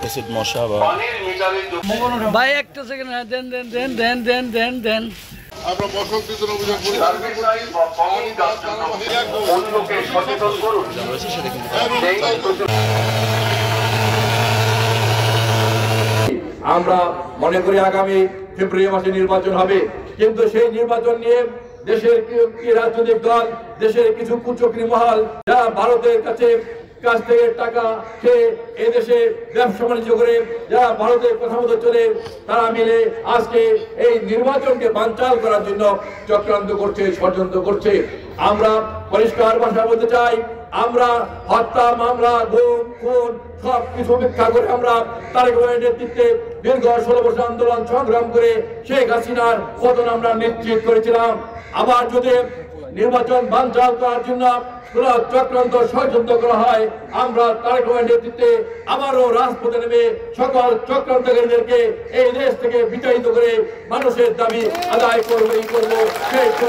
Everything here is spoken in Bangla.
এসিড মশা বা ভাই একটা সেকেন্ড দেন দেন দেন দেন দেন দেন দেন আমরা মশক বিতরণ অভিযান করি সচেতন করুন। আমরা মনে করি আগামী ফেব্রুয়ারি মাসে নির্বাচন হবে, কিন্তু সেই নির্বাচন নিয়ে দেশের রাজনৈতিক দল, দেশের কিছু কুচক্রী মহল যারা ভারতের কাছ থেকে টাকা খেয়ে এই দেশে ব্যবসা বাণিজ্য করে, যারা ভারতের কথা মতো চলে, তারা মিলে আজকে এই নির্বাচনকে বানচাল করার জন্য চক্রান্ত করছে, ষড়যন্ত্র করছে। আমরা পরিষ্কার ভাষা বলতে চাই, আমরা হত্যা মামলা, গুম খুন সবকিছু উপেক্ষা করে আমরা তারেক রহমানের নেতৃত্বে দীর্ঘ 16 বছর আন্দোলন সংগ্রাম করে শেখ হাসিনার পতন আমরা নিশ্চিত করেছিলাম। আবার যদি নির্বাচন বানচাল করার জন্য চক্রান্ত ষড়যন্ত্র করা হয়, আমরা তারেক রহমানের নেতৃত্বে আবারও রাজপথে নেমে সকল চক্রান্তকারীদেরকে এই দেশ থেকে বিতাড়িত করে মানুষের দাবি আদায় করবই করবো।